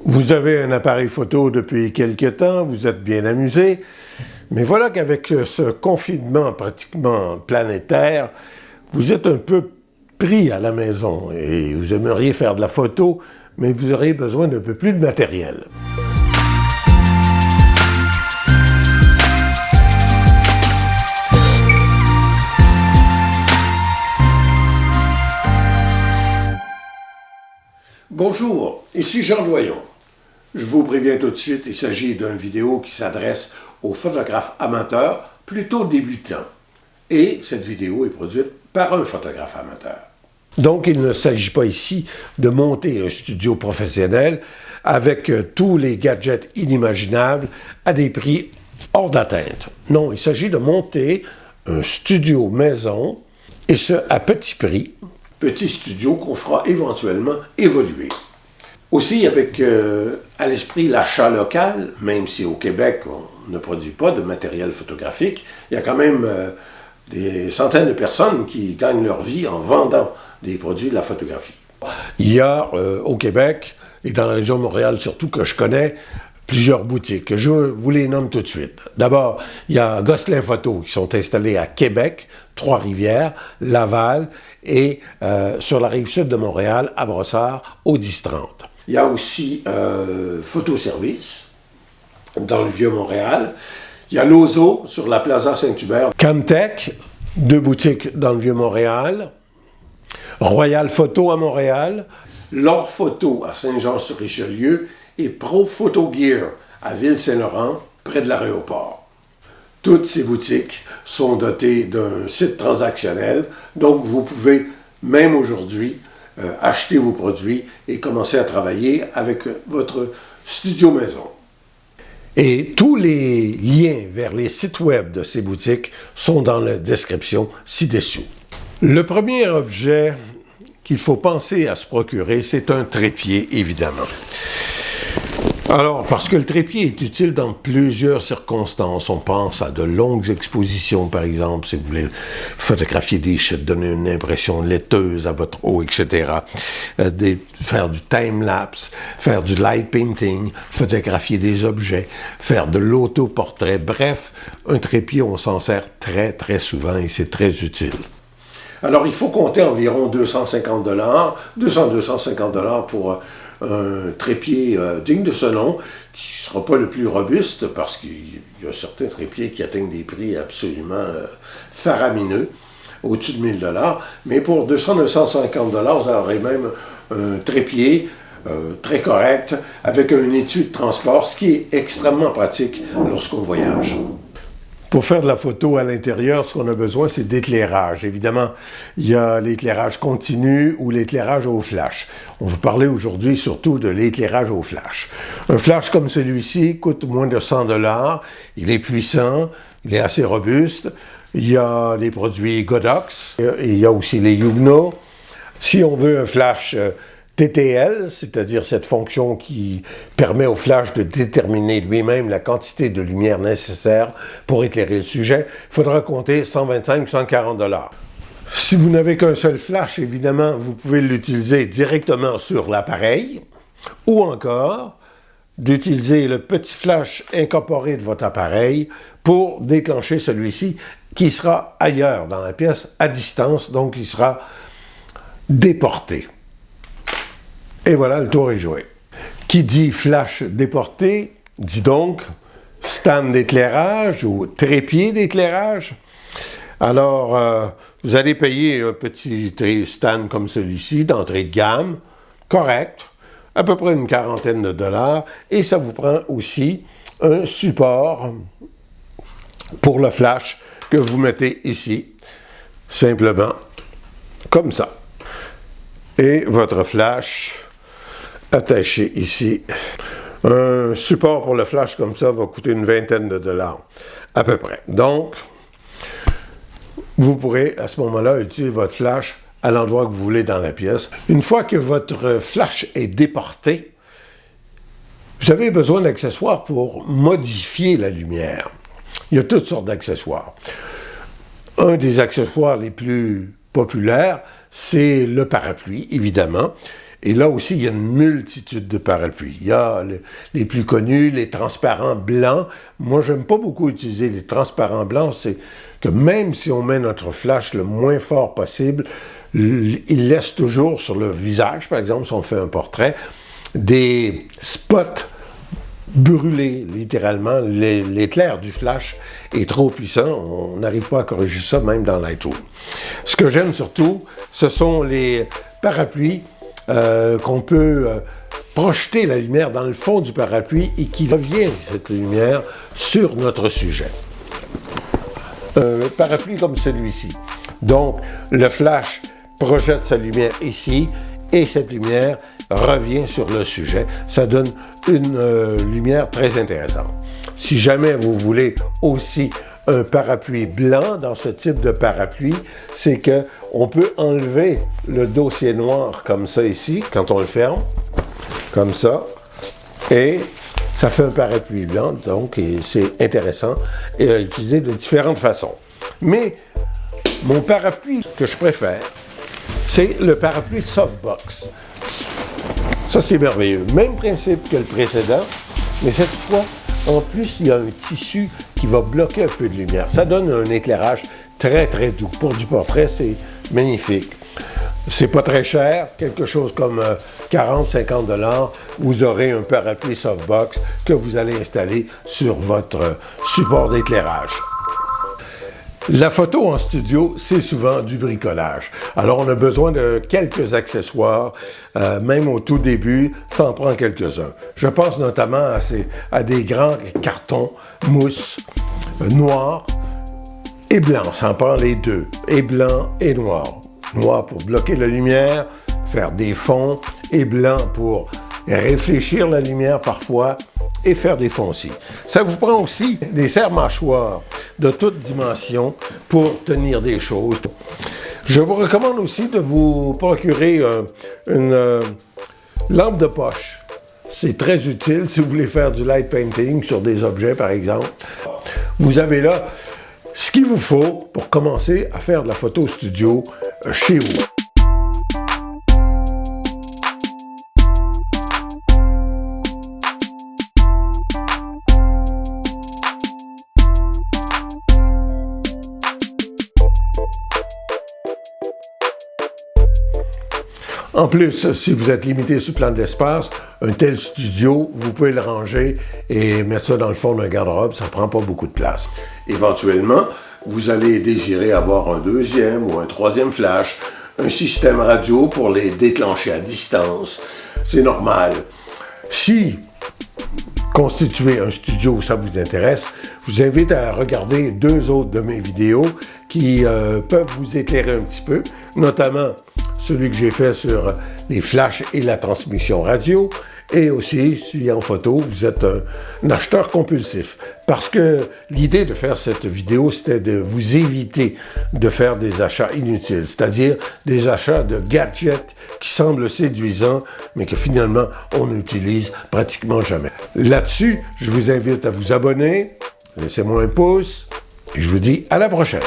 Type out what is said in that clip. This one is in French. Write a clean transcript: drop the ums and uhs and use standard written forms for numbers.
Vous avez un appareil photo depuis quelque temps, vous êtes bien amusé, mais voilà qu'avec ce confinement pratiquement planétaire, vous êtes un peu pris à la maison et vous aimeriez faire de la photo, mais vous auriez besoin d'un peu plus de matériel. Bonjour, ici Jean Doyon. Je vous préviens tout de suite, il s'agit d'une vidéo qui s'adresse aux photographes amateurs, plutôt débutants. Et cette vidéo est produite par un photographe amateur. Donc, il ne s'agit pas ici de monter un studio professionnel avec tous les gadgets inimaginables à des prix hors d'atteinte. Non, il s'agit de monter un studio maison, et ce, à petit prix. Petit studio qu'on fera éventuellement évoluer. Aussi, avec à l'esprit l'achat local, même si au Québec, on ne produit pas de matériel photographique, il y a quand même des centaines de personnes qui gagnent leur vie en vendant des produits de la photographie. Il y a au Québec, et dans la région de Montréal surtout, que je connais, plusieurs boutiques. Je vous les nomme tout de suite. D'abord, il y a Gosselin Photo qui sont installés à Québec, Trois-Rivières, Laval et sur la rive sud de Montréal, à Brossard, au 10-30. Il y a aussi Photoservice dans le Vieux-Montréal. Il y a Lozo sur la Plaza Saint-Hubert. Camtech, 2 boutiques dans le Vieux-Montréal. Royal Photo à Montréal. L'Or Photo à Saint-Jean-sur-Richelieu. Et Pro Photo Gear à Ville-Saint-Laurent, près de l'aéroport. Toutes ces boutiques sont dotées d'un site transactionnel, donc vous pouvez, même aujourd'hui, acheter vos produits et commencer à travailler avec votre studio maison. Et tous les liens vers les sites web de ces boutiques sont dans la description ci-dessous. Le premier objet qu'il faut penser à se procurer, c'est un trépied, évidemment. Alors, parce que le trépied est utile dans plusieurs circonstances. On pense à de longues expositions, par exemple, si vous voulez photographier des chutes, donner une impression laiteuse à votre eau, etc. Faire du time-lapse, faire du light painting, photographier des objets, faire de l'autoportrait. Bref, un trépied, on s'en sert très, très souvent et c'est très utile. Alors, il faut compter environ 250 $, 250 $ pour un trépied digne de ce nom, qui ne sera pas le plus robuste, parce qu'il y a certains trépieds qui atteignent des prix absolument faramineux, au-dessus de 1000 $. Mais pour 200-250 $, vous aurez même un trépied très correct, avec un étui de transport, ce qui est extrêmement pratique lorsqu'on voyage. Pour faire de la photo à l'intérieur, ce qu'on a besoin, c'est d'éclairage. Évidemment, il y a l'éclairage continu ou l'éclairage au flash. On va parler aujourd'hui surtout de l'éclairage au flash. Un flash comme celui-ci coûte moins de 100 $. Il est puissant, il est assez robuste. Il y a les produits Godox, et il y a aussi les Yugno. Si on veut un flash TTL, c'est-à-dire cette fonction qui permet au flash de déterminer lui-même la quantité de lumière nécessaire pour éclairer le sujet, il faudra compter 125-140 $. Si vous n'avez qu'un seul flash, évidemment, vous pouvez l'utiliser directement sur l'appareil, ou encore d'utiliser le petit flash incorporé de votre appareil pour déclencher celui-ci qui sera ailleurs dans la pièce, à distance, donc il sera déporté. Et voilà, le tour est joué. Qui dit flash déporté, dit donc stand d'éclairage ou trépied d'éclairage. Alors, vous allez payer un petit stand comme celui-ci, d'entrée de gamme, correct, à peu près une quarantaine de $, et ça vous prend aussi un support pour le flash que vous mettez ici, simplement comme ça. Et votre flash attaché ici. Un support pour le flash comme ça va coûter une vingtaine de $, à peu près. Donc, vous pourrez à ce moment-là utiliser votre flash à l'endroit que vous voulez dans la pièce. Une fois que votre flash est déporté, vous avez besoin d'accessoires pour modifier la lumière. Il y a toutes sortes d'accessoires. Un des accessoires les plus populaires, c'est le parapluie, évidemment. Et là aussi, il y a une multitude de parapluies. Il y a les plus connus, les transparents blancs. Moi, j'aime pas beaucoup utiliser les transparents blancs. C'est que même si on met notre flash le moins fort possible, il laisse toujours sur le visage, par exemple, si on fait un portrait, des spots brûlés, littéralement. L'éclair du flash est trop puissant. On n'arrive pas à corriger ça, même dans Lightroom. Ce que j'aime surtout, ce sont les parapluies qu'on peut projeter la lumière dans le fond du parapluie et qui revient, cette lumière, sur notre sujet. Un parapluie comme celui-ci. Donc, le flash projette sa lumière ici et cette lumière revient sur le sujet. Ça donne une lumière très intéressante. Si jamais vous voulez aussi un parapluie blanc dans ce type de parapluie, c'est que on peut enlever le dossier noir comme ça ici, quand on le ferme, comme ça, et ça fait un parapluie blanc, donc c'est intéressant et à utiliser de différentes façons. Mais mon parapluie que je préfère, c'est le parapluie softbox. Ça, c'est merveilleux. Même principe que le précédent, mais cette fois, en plus, il y a un tissu qui va bloquer un peu de lumière. Ça donne un éclairage très, très doux. Pour du portrait, c'est magnifique. C'est pas très cher, quelque chose comme 40-50 $. Vous aurez un parapluie softbox que vous allez installer sur votre support d'éclairage. La photo en studio, c'est souvent du bricolage. Alors, on a besoin de quelques accessoires, même au tout début, ça en prend quelques-uns. Je pense notamment à des grands cartons mousse noirs et blancs, ça en prend les deux, et blanc et noir. Noir pour bloquer la lumière, faire des fonds, et blanc pour réfléchir la lumière parfois, et faire des foncils. Ça vous prend aussi des serre-mâchoires de toutes dimensions pour tenir des choses. Je vous recommande aussi de vous procurer une lampe de poche. C'est très utile si vous voulez faire du light painting sur des objets, par exemple. Vous avez là ce qu'il vous faut pour commencer à faire de la photo studio chez vous. En plus, si vous êtes limité sur le plan de l'espace, un tel studio, vous pouvez le ranger et mettre ça dans le fond d'un garde-robe, ça ne prend pas beaucoup de place. Éventuellement, vous allez désirer avoir un deuxième ou un troisième flash, un système radio pour les déclencher à distance. C'est normal. Si constituer un studio, ça vous intéresse, je vous invite à regarder 2 autres de mes vidéos qui peuvent vous éclairer un petit peu, notamment celui que j'ai fait sur les flashs et la transmission radio, et aussi, si en photo, vous êtes un acheteur compulsif. Parce que l'idée de faire cette vidéo, c'était de vous éviter de faire des achats inutiles, c'est-à-dire des achats de gadgets qui semblent séduisants, mais que finalement, on n'utilise pratiquement jamais. Là-dessus, je vous invite à vous abonner, laissez-moi un pouce, et je vous dis à la prochaine.